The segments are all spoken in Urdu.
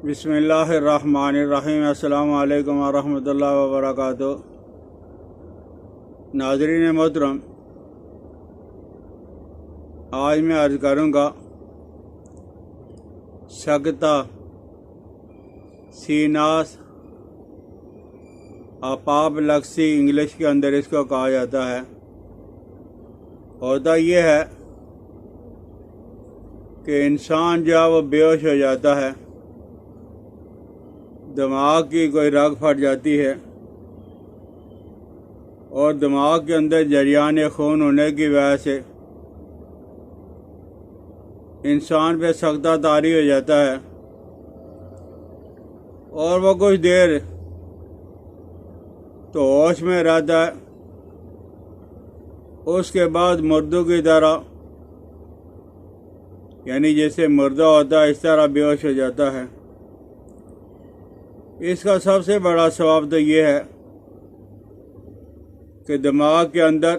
بسم اللہ الرحمن الرحیم۔ السلام علیکم ورحمۃ اللہ وبرکاتہ۔ ناظرین محترم، آج میں عرض کروں گا سکتہ سیناس اپاپلیکسی انگلش کے اندر اس کو کہا جاتا ہے۔ ہوتا یہ ہے کہ انسان جو ہے وہ بے ہوش ہو جاتا ہے، دماغ کی کوئی رگ پھٹ جاتی ہے اور دماغ کے اندر جریان خون ہونے کی وجہ سے انسان پہ سکتہ طاری ہو جاتا ہے اور وہ کچھ دیر تو ہوش میں رہتا ہے، اس کے بعد مردوں کی طرح یعنی جیسے مردہ ہوتا ہے اس طرح بے ہوش ہو جاتا ہے۔ اس کا سب سے بڑا ثواب تو یہ ہے کہ دماغ کے اندر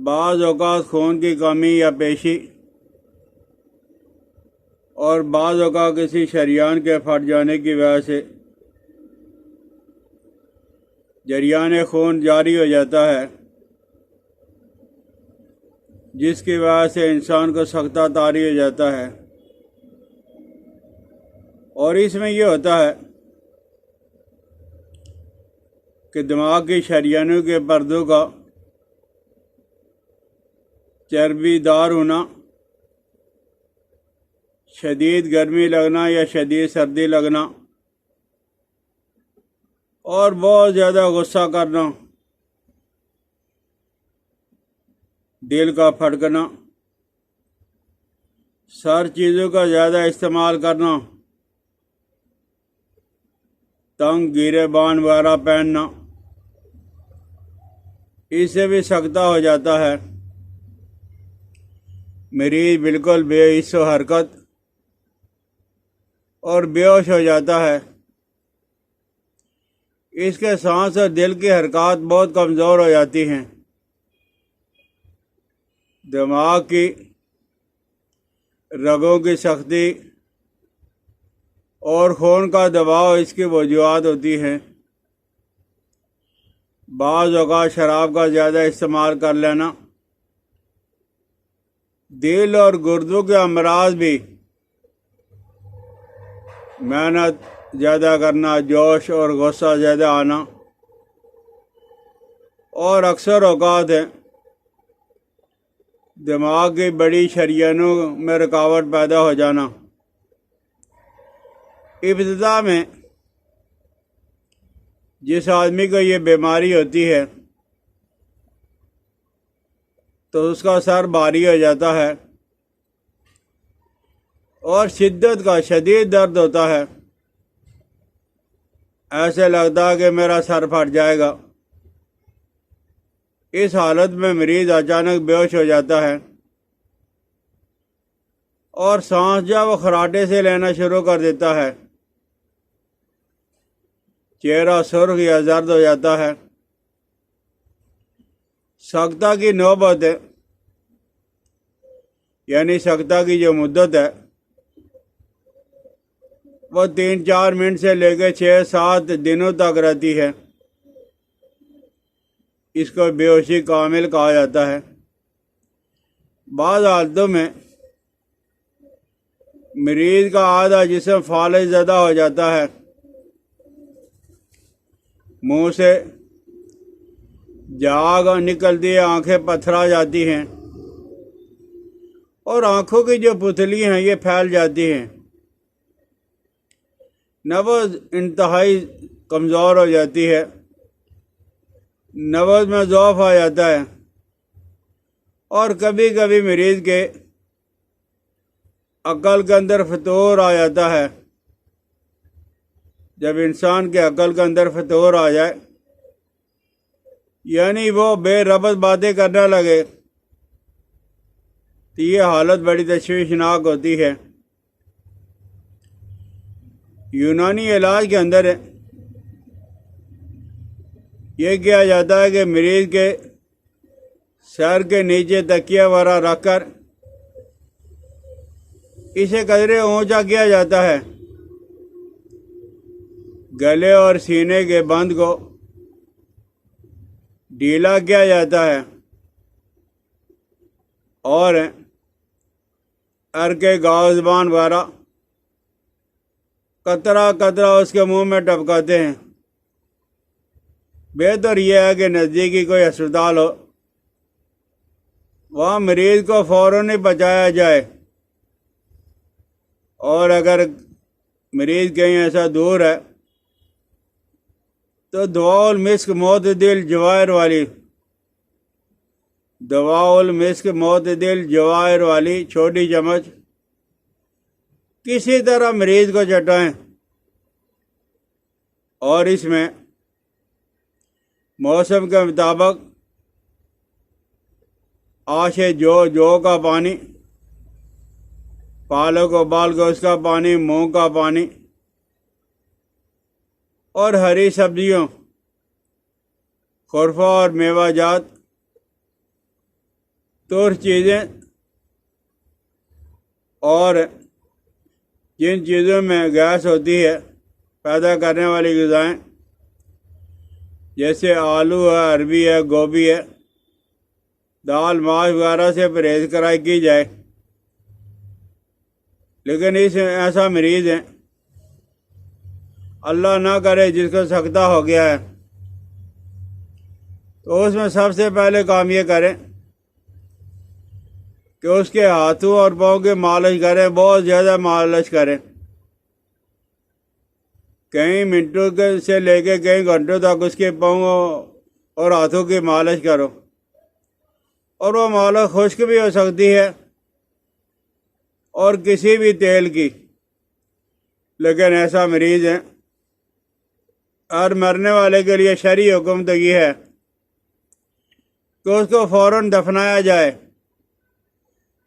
بعض اوقات خون کی کمی یا پیشی اور بعض اوقات کسی شریان کے پھٹ جانے کی وجہ سے جریان خون جاری ہو جاتا ہے، جس کی وجہ سے انسان کو سکتہ طاری ہو جاتا ہے۔ اور اس میں یہ ہوتا ہے کہ دماغ کی شریانوں کے پردوں کا چربی دار ہونا، شدید گرمی لگنا یا شدید سردی لگنا اور بہت زیادہ غصہ کرنا، دل کا پھٹکنا، سر چیزوں کا زیادہ استعمال کرنا، تنگ گیرے بان وغیرہ پہننا، اس سے بھی سکتہ ہو جاتا ہے۔ مریض بالکل بے حس و حرکت اور بے ہوش ہو جاتا ہے۔ اس کے سانس اور دل کی حرکات بہت کمزور ہو جاتی ہیں۔ دماغ کی رگوں کی سختی اور خون کا دباؤ اس کی وجوہات ہوتی ہیں۔ بعض اوقات شراب کا زیادہ استعمال کر لینا، دل اور گردوں کے امراض بھی، محنت زیادہ کرنا، جوش اور غصہ زیادہ آنا، اور اکثر اوقات ہے دماغ کی بڑی شریانوں میں رکاوٹ پیدا ہو جانا۔ ابتدا میں جس آدمی کو یہ بیماری ہوتی ہے تو اس کا سر بھاری ہو جاتا ہے اور شدت کا شدید درد ہوتا ہے، ایسے لگتا ہے کہ میرا سر پھٹ جائے گا۔ اس حالت میں مریض اچانک بے ہوش ہو جاتا ہے اور سانس جو وہ خراٹے سے لینا شروع کر دیتا ہے، چہرہ سرخ یا زرد ہو جاتا ہے۔ سکتہ کی نوبت ہے یعنی سکتہ کی جو مدت ہے وہ 3-4 منٹ سے لے کے 6-7 دنوں تک رہتی ہے۔ اس کو بے ہوشی کامل کہا جاتا ہے۔ بعض حالتوں میں مریض کا آدھا جسم فالج زدہ ہو جاتا ہے، منہ سے جاگ نکلتی ہے، آنکھیں پتھرا جاتی ہیں اور آنکھوں کی جو پتلی ہیں یہ پھیل جاتی ہیں، نبض انتہائی کمزور ہو جاتی ہے، نبض میں ضعف آ جاتا ہے اور کبھی کبھی مریض کے عقل کے اندر فتور آ جاتا ہے۔ جب انسان کے عقل کے اندر فتور آ جائے یعنی وہ بے ربط باتیں کرنے لگے تو یہ حالت بڑی تشویشناک ہوتی ہے۔ یونانی علاج کے اندر یہ کیا جاتا ہے کہ مریض کے سر کے نیچے تکیہ وغیرہ رکھ کر اسے قدرے اونچا کیا جاتا ہے، گلے اور سینے کے بند کو ڈھیلا کیا جاتا ہے اور عرق گاؤ زبان وغیرہ قطرہ قطرہ اس کے منہ میں ٹپکاتے ہیں۔ بہتر یہ ہے کہ نزدیکی کوئی اسپتال ہو، وہاں مریض کو فوراً ہی پہنچایا جائے، اور اگر مریض کہیں ایسا دور ہے تو دواء المسک معتدل جوائر والی دواء المسک معتدل جوائر والی چھوٹی چمچ کسی طرح مریض کو چٹائیں، اور اس میں موسم کے مطابق آشے جو کا پانی، پالک ابال کے اس کا پانی، مونگ کا پانی، اور ہری سبزیوں، خرفہ اور میوہ جات، ترش چیزیں، اور جن چیزوں میں گیس ہوتی ہے پیدا کرنے والی غذائیں جیسے آلو ہے، عربی ہے، گوبھی ہے، دال ماش وغیرہ سے پرہیز کرائی کی جائے۔ لیکن اس ایسا مریض ہے اللہ نہ کرے جس کو سکتہ ہو گیا ہے، تو اس میں سب سے پہلے کام یہ کریں کہ اس کے ہاتھوں اور پاؤں کی مالش کریں، بہت زیادہ مالش کریں، کئی منٹوں سے لے کے کئی گھنٹوں تک اس کے پاؤں اور ہاتھوں کی مالش کرو، اور وہ مالش خشک بھی ہو سکتی ہے اور کسی بھی تیل کی۔ لیکن ایسا مریض ہے، اور مرنے والے کے لیے شرعی حکم تو یہ ہے کہ اس کو فوراً دفنایا جائے۔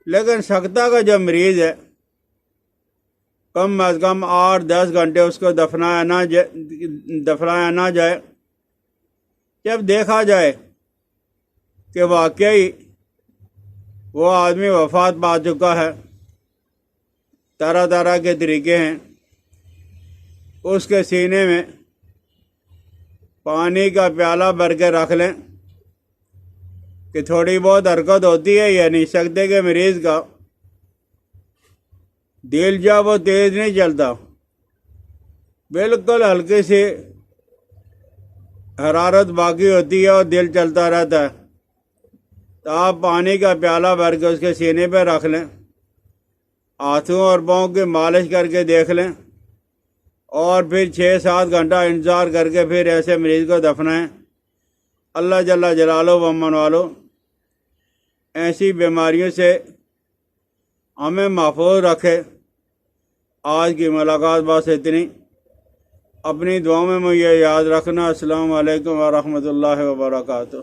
لیکن سکتہ کا جو مریض ہے کم از کم 8-10 گھنٹے اس کو دفنایا نہ جائے۔ جب دیکھا جائے کہ واقعی وہ آدمی وفات پا چکا ہے، طرح طرح کے طریقے ہیں، اس کے سینے میں پانی کا پیالہ بھر کے رکھ لیں کہ تھوڑی بہت حرکت ہوتی ہے، یعنی سکتے کے مریض کا دل جب وہ تیز نہیں چلتا، بالکل ہلکی سی حرارت باقی ہوتی ہے اور دل چلتا رہتا ہے، تو آپ پانی کا پیالہ بھر کے اس کے سینے پہ رکھ لیں، ہاتھوں اور پاؤں کی مالش کر کے دیکھ لیں، اور پھر 6-7 گھنٹہ انتظار کر کے پھر ایسے مریض کو دفنائیں۔ اللہ جل جلالہ و من والو ایسی بیماریوں سے ہمیں محفوظ رکھے۔ آج کی ملاقات بس اتنی، اپنی دعاؤں میں مجھے یاد رکھنا۔ السلام علیکم ورحمۃ اللہ وبرکاتہ۔